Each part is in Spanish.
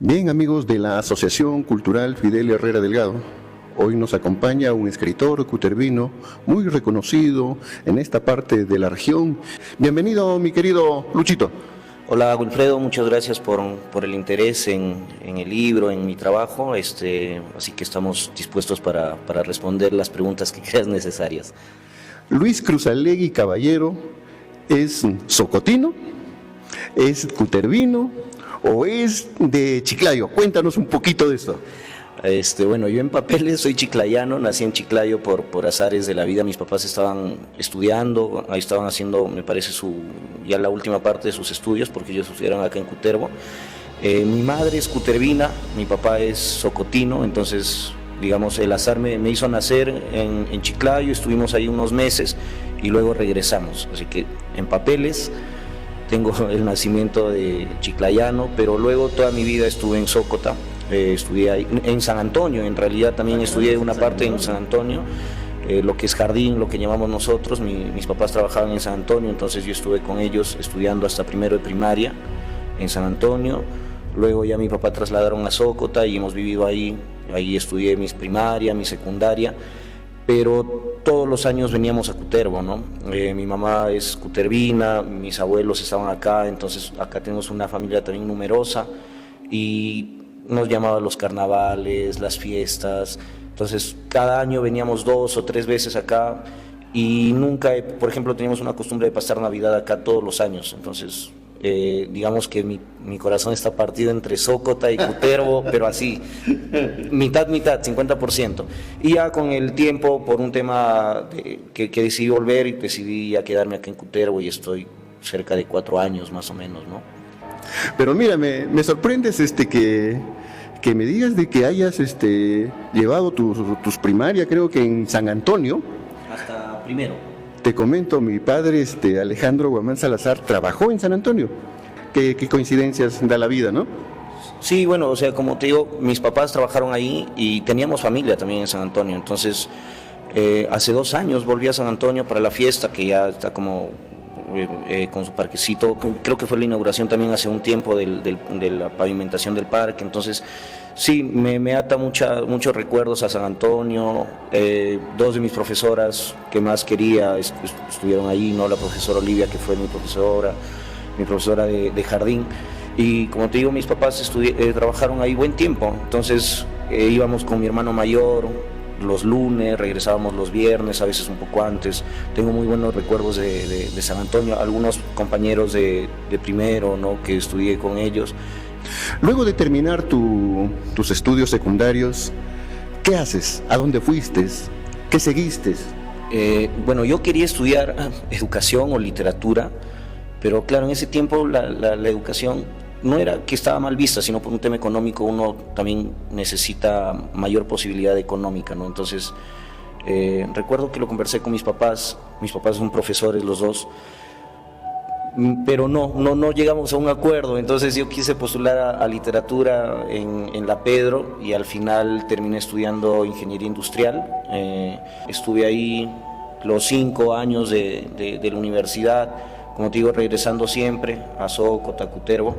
Bien, amigos de la Asociación Cultural Fidel Herrera Delgado, hoy nos acompaña un escritor cutervino muy reconocido en esta parte de la región. Bienvenido, mi querido Luchito. Hola Wilfredo, muchas gracias por el interés en el libro, en mi trabajo, así que estamos dispuestos para responder las preguntas que creas necesarias. Luis Cruzalegui Caballero es socotino, es cutervino o es de Chiclayo. Cuéntanos un poquito de esto. Bueno, yo en papeles soy chiclayano, nací en Chiclayo por azares de la vida. Mis papás estaban estudiando, ahí estaban haciendo, me parece, ya la última parte de sus estudios, porque ellos estudiaron acá en Cutervo. Mi madre es cutervina, mi papá es socotino, entonces, digamos, el azar me hizo nacer en Chiclayo, estuvimos ahí unos meses y luego regresamos. Así que en papeles tengo el nacimiento de chiclayano, pero luego toda mi vida estuve en Sócota. Estudié ahí, en San Antonio, en realidad también estudié una parte en San Antonio, lo que es jardín, lo que llamamos nosotros. Mis papás trabajaban en San Antonio, entonces yo estuve con ellos estudiando hasta primero de primaria en San Antonio. Luego ya mi papá trasladaron a Sócota y hemos vivido ahí estudié mis primaria, mi secundaria, pero todos los años veníamos a Cutervo, ¿no? Mi mamá es cutervina, mis abuelos estaban acá, entonces acá tenemos una familia también numerosa y nos llamaban los carnavales, las fiestas. Entonces cada año veníamos 2 o 3 veces acá y nunca, por ejemplo, teníamos una costumbre de pasar Navidad acá todos los años. Entonces digamos que mi corazón está partido entre Sócota y Cutervo, pero así, mitad, 50%. Y ya con el tiempo, por un tema que decidí volver y decidí ya quedarme acá en Cutervo y estoy cerca de 4 años más o menos, ¿no? Pero mira, me sorprendes que me digas de que hayas llevado tus primarias, creo que en San Antonio. Hasta primero. Te comento, mi padre, Alejandro Guamán Salazar, trabajó en San Antonio. Qué coincidencias da la vida, ¿no? Sí, bueno, o sea, como te digo, mis papás trabajaron ahí y teníamos familia también en San Antonio. Entonces, hace 2 años volví a San Antonio para la fiesta, que ya está como con su parquecito. Creo que fue la inauguración también hace un tiempo de la pavimentación del parque. Entonces sí, me ata muchos recuerdos a San Antonio. 2 de mis profesoras que más quería estuvieron ahí, ¿no? La profesora Olivia, que fue mi profesora de jardín, y como te digo, mis papás trabajaron ahí buen tiempo. Entonces íbamos con mi hermano mayor los lunes, regresábamos los viernes, a veces un poco antes. Tengo muy buenos recuerdos de San Antonio, algunos compañeros de primero, ¿no?, que estudié con ellos. Luego de terminar tus estudios secundarios, ¿qué haces? ¿A dónde fuiste? ¿Qué seguiste? Bueno, yo quería estudiar educación o literatura, pero claro, en ese tiempo la educación no era que estaba mal vista, sino por un tema económico. Uno también necesita mayor posibilidad económica, ¿no? Entonces, recuerdo que lo conversé con mis papás son profesores los dos, pero no llegamos a un acuerdo. Entonces yo quise postular a literatura en la Pedro y al final terminé estudiando ingeniería industrial. Estuve ahí los 5 años de la universidad, como te digo, regresando siempre a Sócota, Cutervo.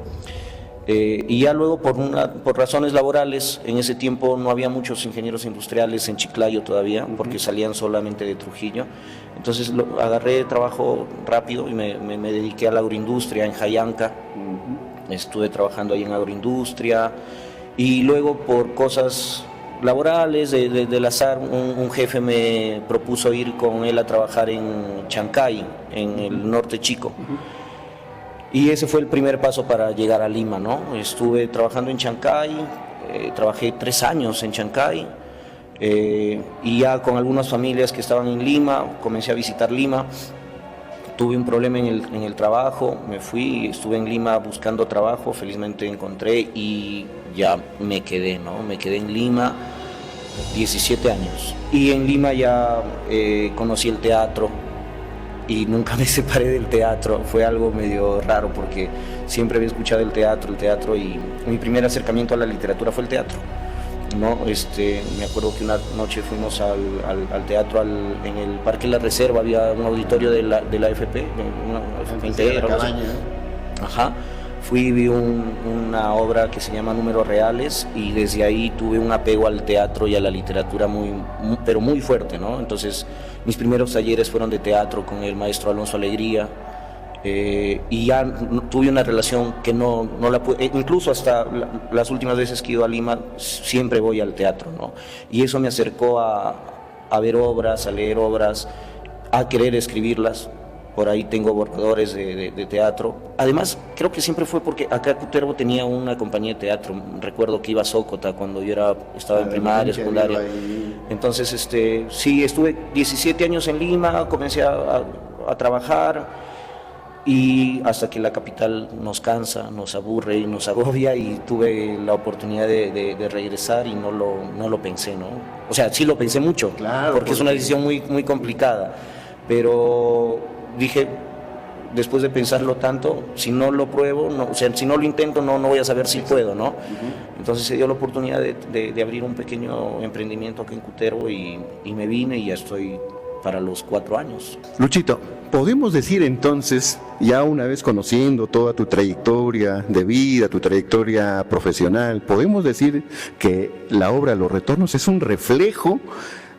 Y ya luego por razones laborales, en ese tiempo no había muchos ingenieros industriales en Chiclayo todavía, porque salían solamente de Trujillo. Entonces agarré trabajo rápido y me dediqué a la agroindustria en Jayanca. Estuve trabajando ahí en agroindustria y luego por cosas laborales del azar, un jefe me propuso ir con él a trabajar en Chancay, en el norte chico. Y ese fue el primer paso para llegar a Lima, ¿no? Estuve trabajando en Chancay, trabajé 3 años en Chancay, y ya con algunas familias que estaban en Lima, comencé a visitar Lima. Tuve un problema en el trabajo, me fui, estuve en Lima buscando trabajo, felizmente encontré y ya me quedé, ¿no? Me quedé en Lima 17 años. Y en Lima ya conocí el teatro y nunca me separé del teatro. Fue algo medio raro porque siempre había escuchado el teatro y mi primer acercamiento a la literatura fue el teatro, ¿no? Me acuerdo que una noche fuimos al teatro en el Parque La Reserva, había un auditorio de la AFP, una AFP entera, cabaña. Ajá. vi una obra que se llama Números Reales y desde ahí tuve un apego al teatro y a la literatura pero muy fuerte, ¿no? Entonces mis primeros talleres fueron de teatro con el maestro Alonso Alegría. Y ya tuve una relación que no la pude, incluso hasta las últimas veces que he ido a Lima siempre voy al teatro, ¿no? Y eso me acercó a ver obras, a leer obras, a querer escribirlas. Por ahí tengo borradores de teatro. Además, creo que siempre fue porque acá Cutervo tenía una compañía de teatro. Recuerdo que iba a Sócota cuando yo estaba en primaria, secundaria. Entonces, sí, estuve 17 años en Lima, comencé a trabajar. Y hasta que la capital nos cansa, nos aburre y nos agobia, y tuve la oportunidad de regresar y no lo pensé, ¿no? O sea, sí lo pensé mucho, claro, porque es una decisión muy complicada, pero dije, después de pensarlo tanto, si no lo pruebo, o sea, si no lo intento, no voy a saber si puedo, ¿no? Entonces se dio la oportunidad de abrir un pequeño emprendimiento aquí en Cutervo y me vine y ya estoy para los 4 años. Luchito, podemos decir entonces, ya una vez conociendo toda tu trayectoria de vida, tu trayectoria profesional, podemos decir que la obra Los Retornos es un reflejo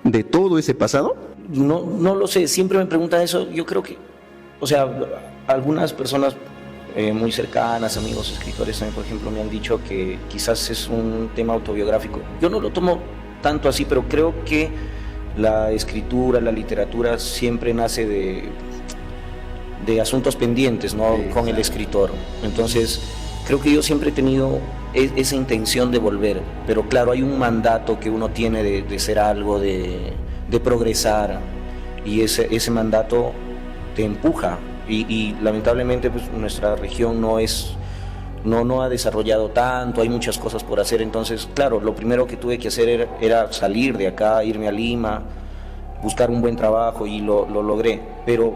de todo ese pasado. No lo sé, siempre me preguntan eso. Yo creo que, o sea, algunas personas muy cercanas, amigos escritores también, por ejemplo, me han dicho que quizás es un tema autobiográfico. Yo no lo tomo tanto así, pero creo que la escritura, la literatura siempre nace de asuntos pendientes, ¿no? Sí, con el escritor. Entonces, creo que yo siempre he tenido esa intención de volver, pero claro, hay un mandato que uno tiene de ser algo, de progresar, y ese mandato te empuja, y lamentablemente pues, nuestra región no ha desarrollado tanto, hay muchas cosas por hacer. Entonces, claro, lo primero que tuve que hacer era salir de acá, irme a Lima, buscar un buen trabajo, y lo logré. Pero,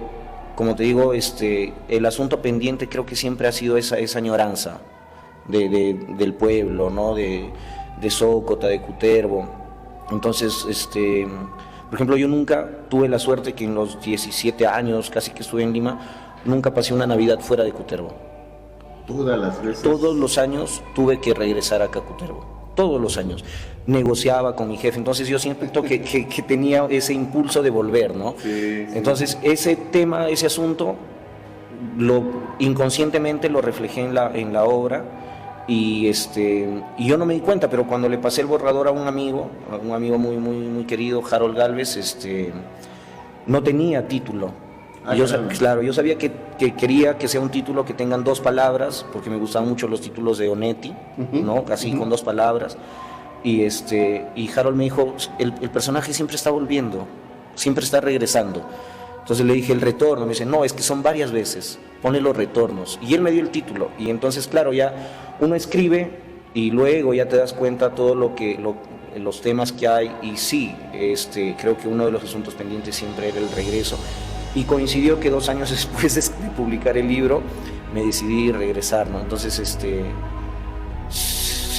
como te digo, el asunto pendiente creo que siempre ha sido esa añoranza del pueblo, ¿no? De Sócota, de Cutervo. Entonces, por ejemplo, yo nunca tuve la suerte que en los 17 años casi que estuve en Lima, nunca pasé una Navidad fuera de Cutervo. Todas las veces. Todos los años tuve que regresar acá a Cutervo, todos los años. Negociaba con mi jefe, entonces yo siempre que tenía ese impulso de volver, ¿no? Sí. Entonces ese tema, ese asunto, inconscientemente lo reflejé en la obra, y yo no me di cuenta, pero cuando le pasé el borrador a un amigo muy querido, Harold Galvez, no tenía título. Claro, yo sabía que quería que sea un título que tengan 2 palabras, porque me gustaban mucho los títulos de Onetti, ¿no? Casi con 2 palabras. Y Harold me dijo, el personaje siempre está volviendo, siempre está regresando. Entonces le dije, el retorno. Me dice, no, es que son varias veces, ponle Los Retornos. Y él me dio el título. Y entonces, claro, ya uno escribe y luego ya te das cuenta todo los temas que hay. Y sí, creo que uno de los asuntos pendientes siempre era el regreso. Y coincidió que 2 años después de publicar el libro me decidí regresar, ¿no? Entonces,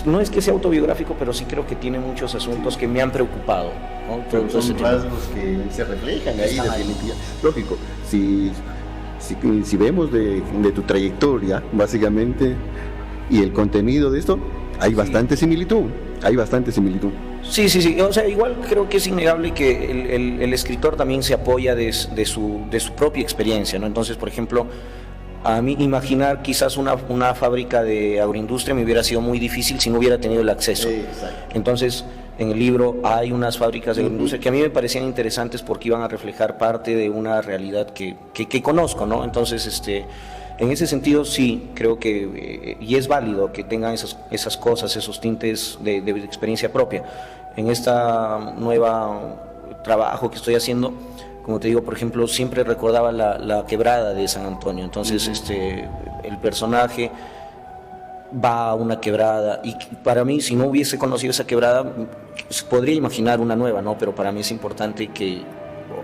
no es que sea autobiográfico, pero sí creo que tiene muchos asuntos que me han preocupado, ¿no? Pero son rasgos que se reflejan ahí, definitivamente. Lógico, si vemos de tu trayectoria, básicamente, y el contenido de esto, hay bastante similitud. Sí, o sea, igual creo que es innegable que el escritor también se apoya de su propia experiencia, ¿no? Entonces, por ejemplo, a mí imaginar quizás una fábrica de agroindustria me hubiera sido muy difícil si no hubiera tenido el acceso. Sí, entonces, en el libro hay unas fábricas de agroindustria que a mí me parecían interesantes porque iban a reflejar parte de una realidad que conozco, ¿no? Entonces, en ese sentido sí, creo que, y es válido que tengan esas cosas, esos tintes de experiencia propia. En esta nueva trabajo que estoy haciendo, como te digo, por ejemplo, siempre recordaba la quebrada de San Antonio. Entonces, el personaje va a una quebrada, y para mí, si no hubiese conocido esa quebrada, podría imaginar una nueva, ¿no? Pero para mí es importante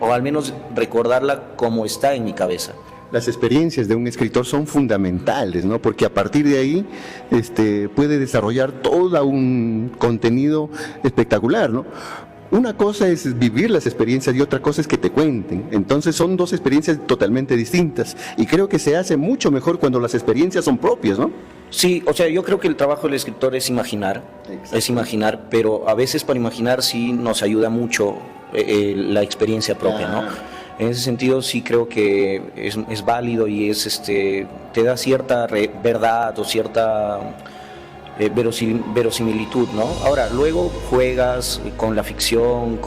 o al menos recordarla como está en mi cabeza. Las experiencias de un escritor son fundamentales, ¿no? Porque a partir de ahí puede desarrollar todo un contenido espectacular, ¿no? una cosa es vivir las experiencias y otra cosa es que te cuenten. Entonces son dos experiencias totalmente distintas y creo que se hace mucho mejor cuando las experiencias son propias, ¿no? Sí, o sea, yo creo que el trabajo del escritor es imaginar, pero a veces para imaginar sí nos ayuda mucho la experiencia propia, ¿no? En ese sentido sí creo que es válido y te da cierta verdad o cierta verosimilitud, ¿no? Ahora, luego juegas con la ficción,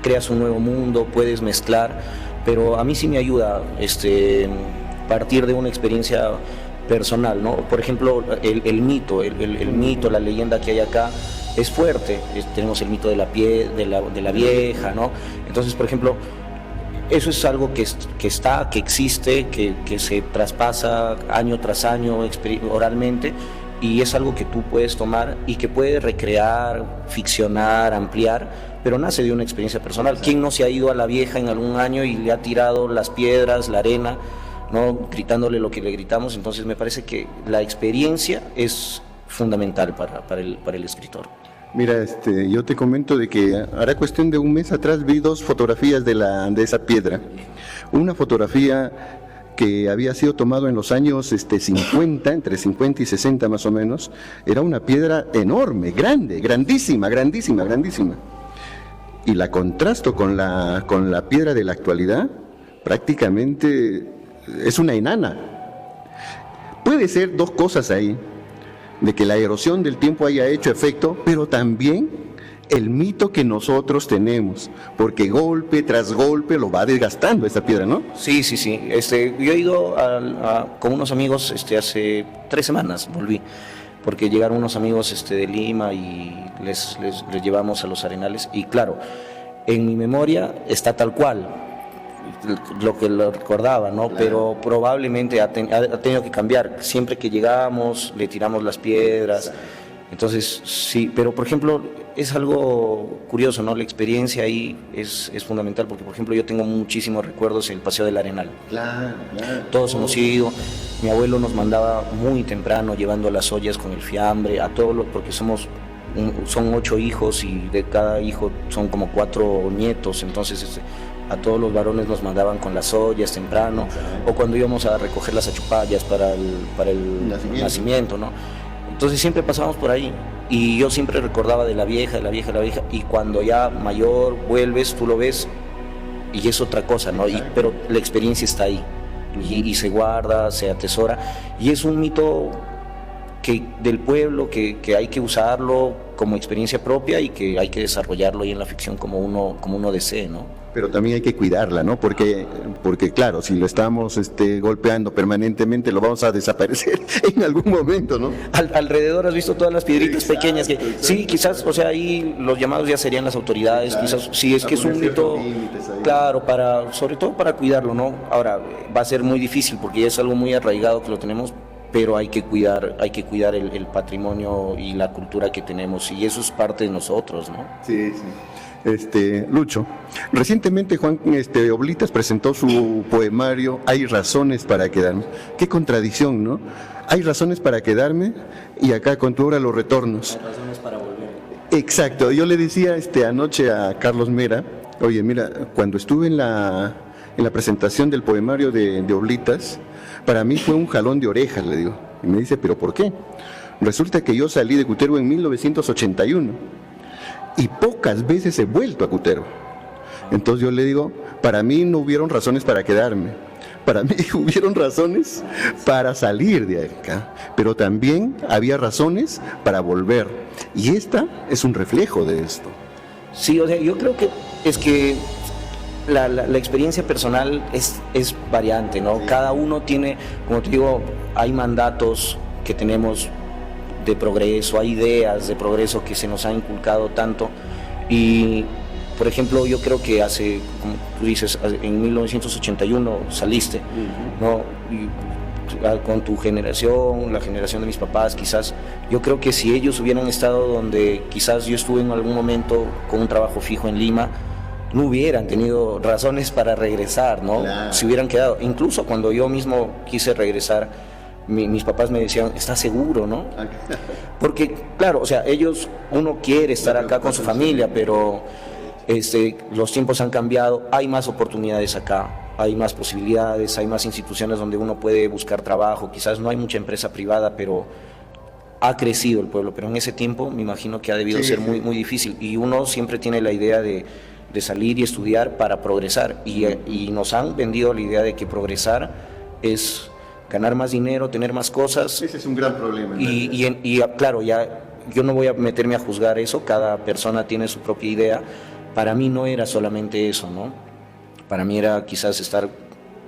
creas un nuevo mundo, puedes mezclar, pero a mí sí me ayuda partir de una experiencia personal, ¿no? Por ejemplo, el mito, la leyenda que hay acá es fuerte. Tenemos el mito de la vieja, ¿no? Entonces, por ejemplo, eso es algo que existe, que se traspasa año tras año oralmente, y es algo que tú puedes tomar y que puedes recrear, ficcionar, ampliar, pero nace de una experiencia personal. ¿Quién no se ha ido a la vieja en algún año y le ha tirado las piedras, la arena, ¿no? Gritándole lo que le gritamos? Entonces me parece que la experiencia es fundamental para el escritor. Mira, yo te comento de que hará cuestión de un mes atrás vi dos fotografías de esa piedra. Una fotografía que había sido tomado en los años 50, entre 50 y 60 más o menos. Era una piedra enorme, grande, grandísima. Y la contrasto con la piedra de la actualidad, prácticamente es una enana. Puede ser dos cosas ahí, de que la erosión del tiempo haya hecho efecto, pero también el mito que nosotros tenemos, porque golpe tras golpe lo va desgastando esa piedra, ¿no? Sí. Yo he ido con unos amigos hace 3 semanas, volví, porque llegaron unos amigos de Lima y les llevamos a los arenales, y claro, en mi memoria está tal cual lo que lo recordaba, ¿no? Claro. Pero probablemente ha tenido que cambiar. Siempre que llegamos le tiramos las piedras. Entonces sí, pero por ejemplo es algo curioso, ¿no? La experiencia ahí es fundamental, porque por ejemplo yo tengo muchísimos recuerdos en el Paseo del Arenal. Claro. Todos hemos ido. Mi abuelo nos mandaba muy temprano llevando las ollas con el fiambre a todos porque son 8 hijos y de cada hijo son como 4 nietos, entonces a todos los varones nos mandaban con las ollas temprano, o cuando íbamos a recoger las achupallas para el nacimiento, ¿no? Entonces siempre pasábamos por ahí y yo siempre recordaba de la vieja, y cuando ya mayor vuelves, tú lo ves y es otra cosa, ¿no? Pero la experiencia está ahí y se guarda, se atesora, y es un mito del pueblo que hay que usarlo como experiencia propia y que hay que desarrollarlo ahí en la ficción como uno desee, ¿no? Pero también hay que cuidarla, ¿no? Porque claro, si lo estamos golpeando permanentemente, lo vamos a desaparecer en algún momento, ¿no? Alrededor has visto todas las piedritas pequeñas que sí, quizás, o sea, ahí los llamados ya serían las autoridades, quizás, si es que es un mito, claro, sobre todo para cuidarlo, ¿no? Ahora, va a ser muy difícil porque ya es algo muy arraigado que lo tenemos, pero hay que cuidar el patrimonio y la cultura que tenemos, y eso es parte de nosotros, ¿no? Sí. Lucho, recientemente Juan Oblitas presentó su poemario Hay razones para quedarme. Qué contradicción, ¿no? Hay razones para quedarme y acá con tu obra Los retornos. Hay razones para volver. Exacto, yo le decía anoche a Carlos Mera, oye, mira, cuando estuve en la presentación del poemario de Oblitas, para mí fue un jalón de orejas, le digo. Y me dice, ¿pero por qué? Resulta que yo salí de Cutervo en 1981. Y pocas veces he vuelto a Cutervo. Entonces yo le digo, para mí no hubieron razones para quedarme. Para mí hubieron razones para salir de acá. Pero también había razones para volver. Y esta es un reflejo de esto. Sí, o sea, yo creo que es que la experiencia personal es variante, ¿no? Sí. Cada uno tiene, como te digo, hay mandatos que tenemos de progreso, hay ideas de progreso que se nos han inculcado tanto, y por ejemplo yo creo que como tú dices, en 1981 saliste, ¿no? Y con tu generación, la generación de mis papás, quizás, yo creo que si ellos hubieran estado donde quizás yo estuve en algún momento con un trabajo fijo en Lima, no hubieran tenido razones para regresar, ¿no? Claro. Si hubieran quedado, incluso cuando yo mismo quise regresar, mis papás me decían, ¿estás seguro, no? Porque, claro, o sea, uno quiere estar acá con su familia, pero los tiempos han cambiado, hay más oportunidades acá, hay más posibilidades, hay más instituciones donde uno puede buscar trabajo, quizás no hay mucha empresa privada, pero ha crecido el pueblo, pero en ese tiempo me imagino que ha debido ser muy, muy difícil, y uno siempre tiene la idea de salir y estudiar para progresar, y nos han vendido la idea de que progresar es ganar más dinero, tener más cosas. Ese es un gran problema. Y claro, ya yo no voy a meterme a juzgar eso, cada persona tiene su propia idea. Para mí no era solamente eso, ¿no? Para mí era quizás estar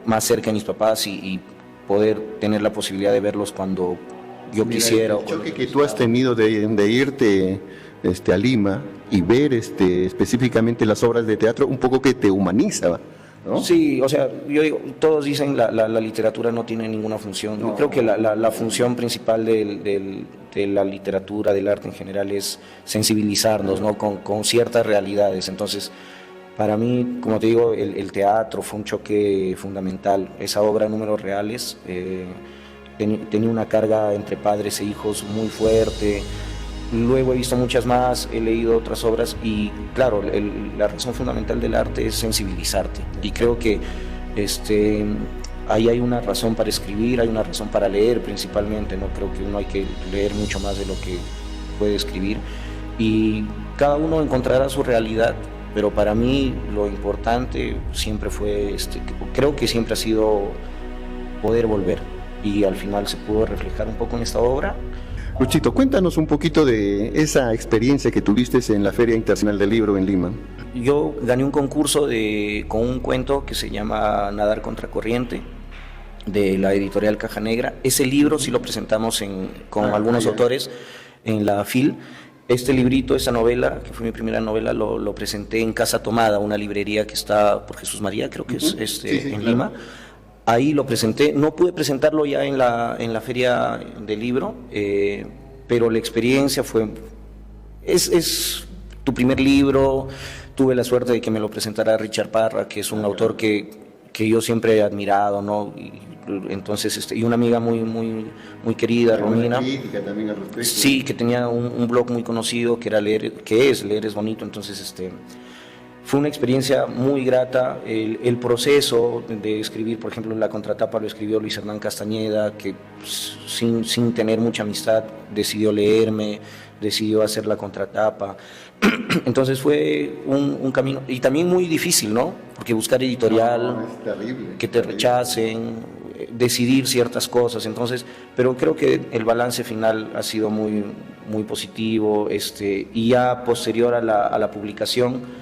más cerca de mis papás y poder tener la posibilidad de verlos cuando yo quisiera. El choque que tú has tenido de irte a Lima y ver específicamente las obras de teatro, un poco que te humaniza, ¿no? Sí, o sea, yo digo, todos dicen la literatura no tiene ninguna función. Yo creo que la función principal de la literatura, del arte en general, es sensibilizarnos, ¿no? con ciertas realidades. Entonces, para mí, como te digo, el teatro fue un choque fundamental. Esa obra, Números Reales, tenía una carga entre padres e hijos muy fuerte. Luego he visto muchas más, he leído otras obras y claro, la razón fundamental del arte es sensibilizarte, y creo que ahí hay una razón para escribir, hay una razón para leer principalmente, no creo que uno hay que leer mucho más de lo que puede escribir, y cada uno encontrará su realidad, pero para mí lo importante siempre fue, creo que siempre ha sido poder volver, y al final se pudo reflejar un poco en esta obra. Luchito, cuéntanos un poquito de esa experiencia que tuviste en la Feria Internacional del Libro en Lima. Yo gané un concurso con un cuento que se llama Nadar Contracorriente, de la editorial Caja Negra. Ese libro sí lo presentamos con algunos autores en la FIL. Este librito, esa novela, que fue mi primera novela, lo presenté en Casa Tomada, una librería que está por Jesús María, creo que es en Lima. Ahí lo presenté, no pude presentarlo ya en la feria del libro, pero la experiencia es tu primer libro. Tuve la suerte de que me lo presentara Richard Parra, que es un autor que yo siempre he admirado, ¿no? Entonces, y una amiga muy, muy, muy querida, Romina. Crítica también al respecto. Sí, que tenía un blog muy conocido que es Leer es Bonito, entonces fue una experiencia muy grata. El proceso de escribir, por ejemplo, la contratapa lo escribió Luis Hernán Castañeda, que sin tener mucha amistad decidió leerme, decidió hacer la contratapa. Entonces fue un camino, y también muy difícil, ¿no? Porque buscar editorial, es terrible, que te rechacen, decidir ciertas cosas. Entonces, pero creo que el balance final ha sido muy, muy positivo, y ya posterior a la publicación,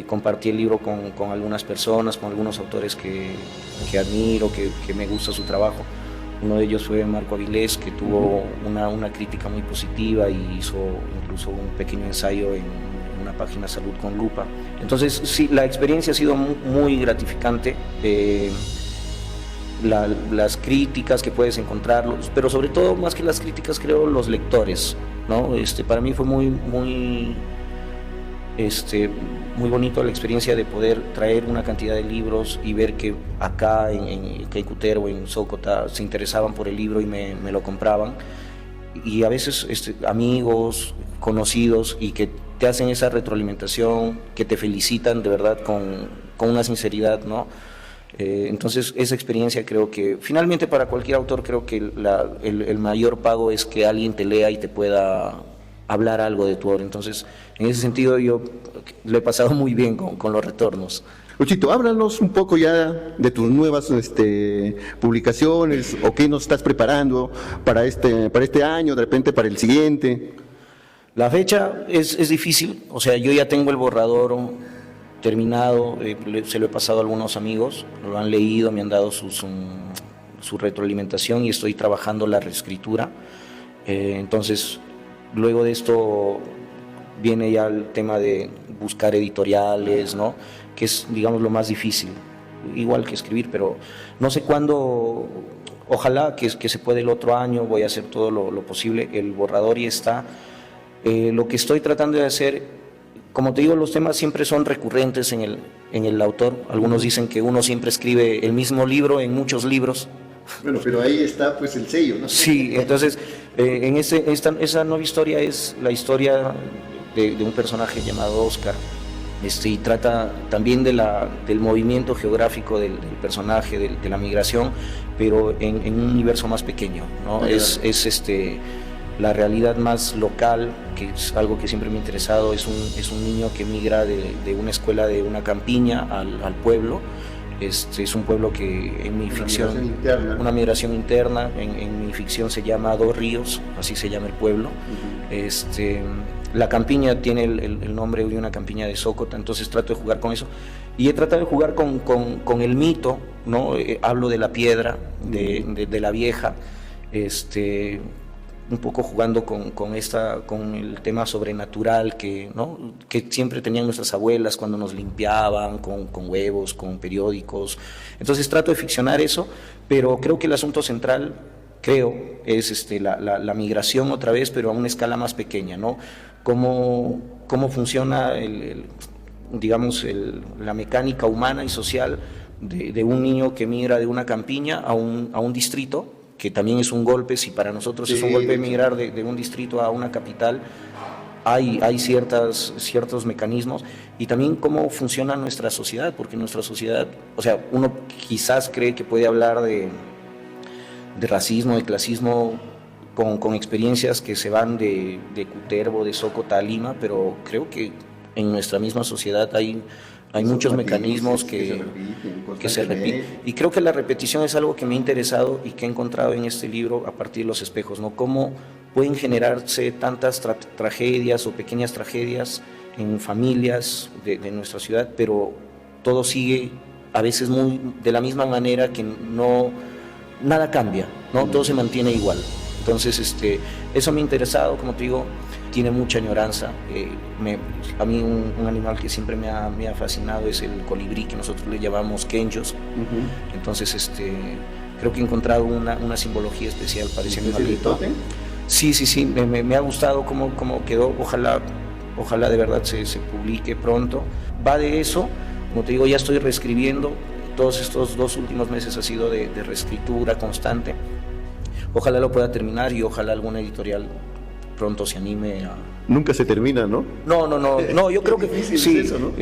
compartí el libro con algunas personas, con algunos autores que admiro, que me gusta su trabajo. Uno de ellos fue Marco Avilés, que tuvo una crítica muy positiva y hizo incluso un pequeño ensayo en una página Salud con Lupa. Entonces, sí, la experiencia ha sido muy gratificante. Las críticas que puedes encontrar, pero sobre todo, más que las críticas, creo, los lectores, ¿no? Para mí fue muy bonito la experiencia de poder traer una cantidad de libros y ver que acá en Caycutero o en Sócota se interesaban por el libro y me lo compraban, y a veces amigos, conocidos, y que te hacen esa retroalimentación, que te felicitan de verdad con una sinceridad, ¿no? Entonces esa experiencia, creo que finalmente para cualquier autor, creo que el mayor pago es que alguien te lea y te pueda hablar algo de tu obra. Entonces, en ese sentido, yo lo he pasado muy bien con los retornos. Luchito, háblanos un poco ya de tus nuevas publicaciones, o qué nos estás preparando para este año, de repente para el siguiente. La fecha es difícil, o sea, yo ya tengo el borrador terminado, se lo he pasado a algunos amigos, lo han leído, me han dado su retroalimentación, y estoy trabajando la reescritura. Entonces, luego de esto viene ya el tema de buscar editoriales, ¿no? Que es, digamos, lo más difícil, igual que escribir, pero no sé cuándo. Ojalá que se pueda el otro año, voy a hacer todo lo posible. El borrador ya está. Lo que estoy tratando de hacer, como te digo, los temas siempre son recurrentes en el autor. Algunos dicen que uno siempre escribe el mismo libro en muchos libros. Bueno, pero ahí está pues el sello, ¿no? Sí, entonces esa nueva historia es la historia de un personaje llamado Oscar, y trata también del movimiento geográfico del personaje, de la migración, pero en un universo más pequeño, ¿no? Es la realidad más local, que es algo que siempre me ha interesado. Es un niño que migra de una escuela de una campiña al pueblo. Es un pueblo que en mi ficción, una migración interna, en mi ficción se llama Dos Ríos, así se llama el pueblo. La campiña tiene el nombre de una campiña de Sócota, entonces trato de jugar con eso. Y he tratado de jugar con el mito, ¿no? Hablo de la piedra, de la vieja, un poco jugando con el tema sobrenatural ¿no? que siempre tenían nuestras abuelas cuando nos limpiaban con huevos, con periódicos. Entonces trato de ficcionar eso, pero creo que el asunto central, es la migración otra vez, pero a una escala más pequeña, ¿no? Cómo funciona la mecánica humana y social de un niño que migra de una campiña a un distrito, que también es un golpe. Si para nosotros es un golpe emigrar de un distrito a una capital, hay ciertos mecanismos, y también cómo funciona nuestra sociedad, porque nuestra sociedad, o sea, uno quizás cree que puede hablar de racismo, de clasismo, con experiencias que se van de Cutervo, de Sócota a Lima, pero creo que en nuestra misma sociedad hay muchos mecanismos que se repiten. Y creo que la repetición es algo que me ha interesado y que he encontrado en este libro a partir de los espejos, ¿no? Cómo pueden generarse tantas tragedias o pequeñas tragedias en familias de nuestra ciudad, pero todo sigue a veces de la misma manera, que nada cambia, ¿no? Todo se mantiene igual. Entonces, eso me ha interesado, como te digo. Tiene mucha añoranza. A mí un animal que siempre me ha fascinado es el colibrí, que nosotros le llamamos kenjos. Entonces, creo que he encontrado una simbología especial para ese animalito. Sí, me ha gustado cómo quedó. Ojalá de verdad se publique pronto. Va de eso, como te digo, ya estoy reescribiendo. Todos estos 2 últimos meses ha sido de reescritura constante. Ojalá lo pueda terminar, y ojalá alguna editorial pronto se anime a... Nunca se termina, ¿no? No, yo creo que sí. Eso, ¿no?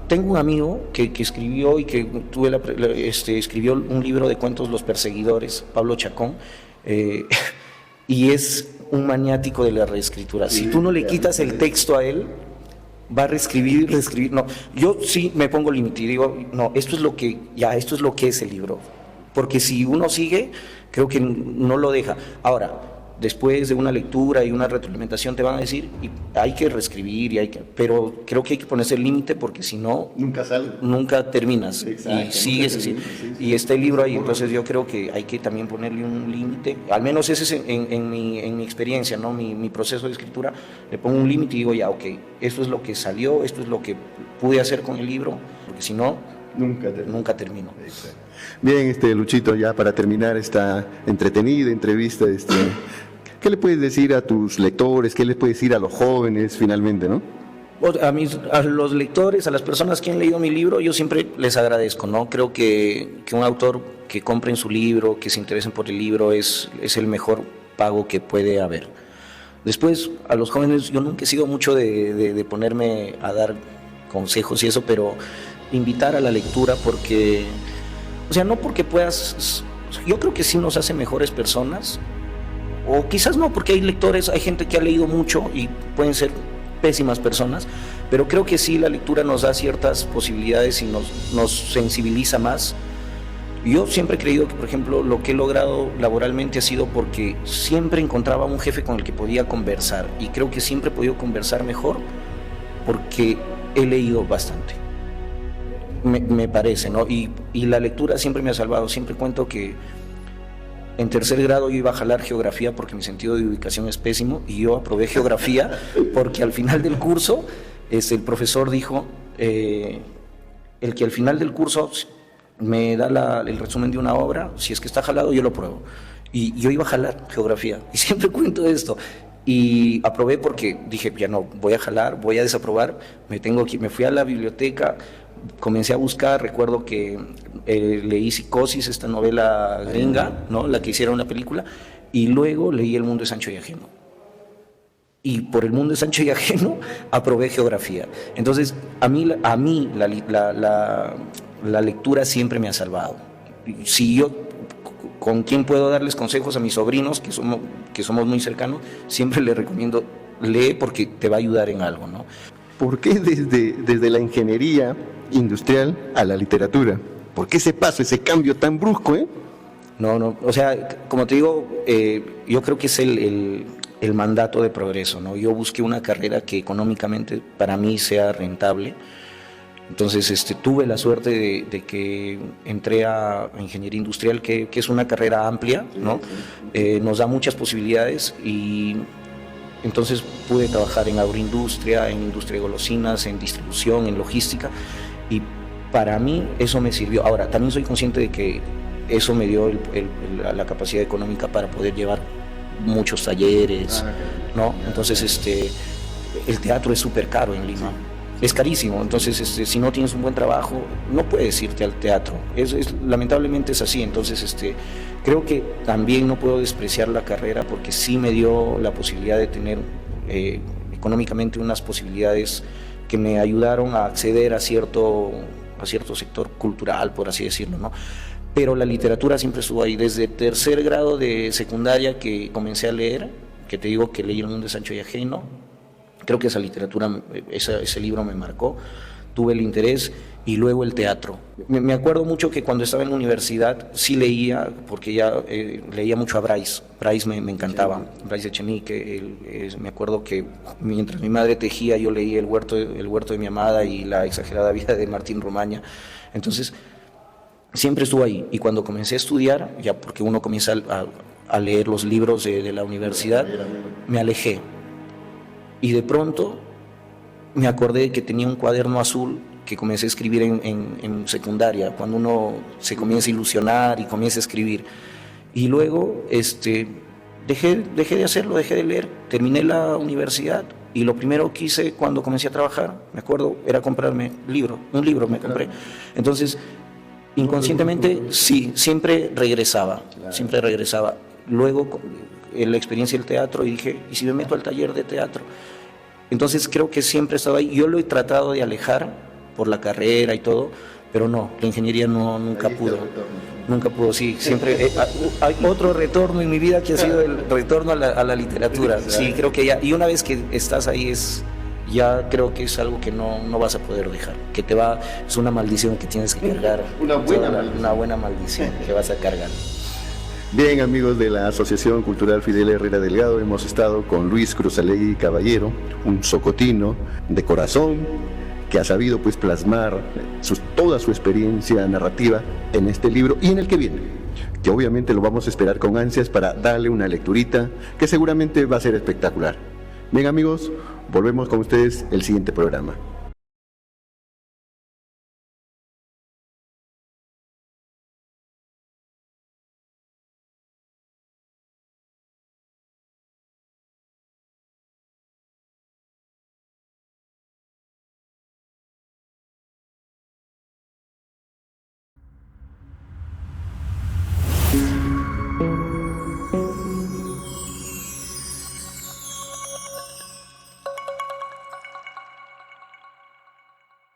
Tengo un amigo que escribió y que escribió un libro de cuentos, Los Perseguidores, Pablo Chacón, y es un maniático de la reescritura. Si tú no le quitas el texto a él, va a reescribir. No, yo sí me pongo límite y digo, no, esto es lo que es el libro. Porque si uno sigue, creo que no lo deja. Ahora, después de una lectura y una retroalimentación te van a decir, y hay que reescribir, pero creo que hay que ponerse el límite, porque si no, nunca terminas. Exacto, y sigues así. Y está el libro ahí, entonces yo creo que hay que también ponerle un límite. Al menos ese es en mi experiencia, ¿no? Mi proceso de escritura. Le pongo un límite y digo, ya, ok, esto es lo que salió, esto es lo que pude hacer con el libro, porque si no, nunca termino. Exacto. Bien, Luchito, ya para terminar esta entretenida entrevista, ¿qué le puedes decir a tus lectores? ¿Qué les puedes decir a los jóvenes finalmente, no? A los lectores, a las personas que han leído mi libro, yo siempre les agradezco, ¿no? Creo que un autor que compren su libro, que se interesen por el libro, es el mejor pago que puede haber. Después, a los jóvenes, yo nunca he sido mucho de ponerme a dar consejos y eso, pero invitar a la lectura, porque, o sea, no porque puedas, yo creo que sí nos hace mejores personas, o quizás no, porque hay gente que ha leído mucho y pueden ser pésimas personas, pero creo que sí la lectura nos da ciertas posibilidades y nos sensibiliza más. Yo siempre he creído que, por ejemplo, lo que he logrado laboralmente ha sido porque siempre encontraba un jefe con el que podía conversar, y creo que siempre he podido conversar mejor porque he leído bastante, me parece, ¿no? Y la lectura siempre me ha salvado. Siempre cuento que en 3er grado yo iba a jalar geografía porque mi sentido de ubicación es pésimo, y yo aprobé geografía porque al final del curso el profesor dijo, el que al final del curso me da el resumen de una obra, si es que está jalado, yo lo pruebo. Y yo iba a jalar geografía, y siempre cuento esto. Y aprobé porque dije, ya no, voy a jalar, voy a desaprobar, me fui a la biblioteca, comencé a buscar. Recuerdo que leí Psicosis, esta novela gringa, ¿no? La que hicieron una película, y luego leí El mundo es ancho y ajeno. y por el mundo es ancho y ajeno, aprobé geografía. Entonces, a mí la lectura siempre me ha salvado. Si yo, con quien puedo darles consejos a mis sobrinos, que somos muy cercanos, siempre les recomiendo, lee porque te va a ayudar en algo, ¿no? ¿Por qué desde la ingeniería industrial a la literatura? ¿Por qué ese paso, ese cambio tan brusco, No, o sea, como te digo, yo creo que es el mandato de progreso, ¿no? Yo busqué una carrera que económicamente para mí sea rentable. Entonces tuve la suerte de que entré a ingeniería industrial, que es una carrera amplia, ¿no? Nos da muchas posibilidades y entonces pude trabajar en agroindustria, en industria de golosinas, en distribución, en logística, y para mí eso me sirvió. Ahora, también soy consciente de que eso me dio la capacidad económica para poder llevar muchos talleres, ¿no? Entonces el teatro es súper caro en Lima. Es carísimo, entonces si no tienes un buen trabajo, no puedes irte al teatro. Lamentablemente es así, entonces creo que también no puedo despreciar la carrera porque sí me dio la posibilidad de tener económicamente unas posibilidades que me ayudaron a acceder a cierto sector cultural, por así decirlo, ¿no? Pero la literatura siempre estuvo ahí. Desde tercer grado de secundaria que comencé a leer, que te digo que leí El mundo es ancho y ajeno, creo que esa literatura, ese libro me marcó, tuve el interés, y luego el teatro. Me acuerdo mucho que cuando estaba en la universidad sí porque ya leía mucho a Bryce. Bryce me encantaba, Bryce Echenique. Me acuerdo que mientras mi madre tejía yo leía El huerto de mi amada y La exagerada vida de Martín Romaña. Entonces siempre estuvo ahí, y cuando comencé a estudiar, ya porque uno comienza a leer los libros de la universidad, me alejé. Y de pronto me acordé que tenía un cuaderno azul que comencé a escribir en secundaria, cuando uno se comienza a ilusionar y comienza a escribir. Y luego dejé de hacerlo, dejé de leer, terminé la universidad, y lo primero que hice cuando comencé a trabajar, me acuerdo, era comprarme un libro me compré. Entonces, inconscientemente, sí, siempre regresaba. Luego, en la experiencia del teatro, y dije, ¿y si me meto al taller de teatro? Entonces creo que siempre estaba ahí. Yo lo he tratado de alejar por la carrera y todo, pero no, la ingeniería nunca pudo. Nunca pudo, sí. Siempre hay otro retorno en mi vida que ha sido el retorno a la literatura. Sí, creo que ya. Y una vez que estás ahí ya creo que es algo que no vas a poder dejar. Es una maldición que tienes que cargar. Una buena maldición que vas a cargar. Bien, amigos de la Asociación Cultural Fidel Herrera Delgado, hemos estado con Luis Cruzalegui Caballero, un socotino de corazón que ha sabido pues plasmar toda su experiencia narrativa en este libro y en el que viene, que obviamente lo vamos a esperar con ansias para darle una lecturita que seguramente va a ser espectacular. Bien, amigos, volvemos con ustedes el siguiente programa.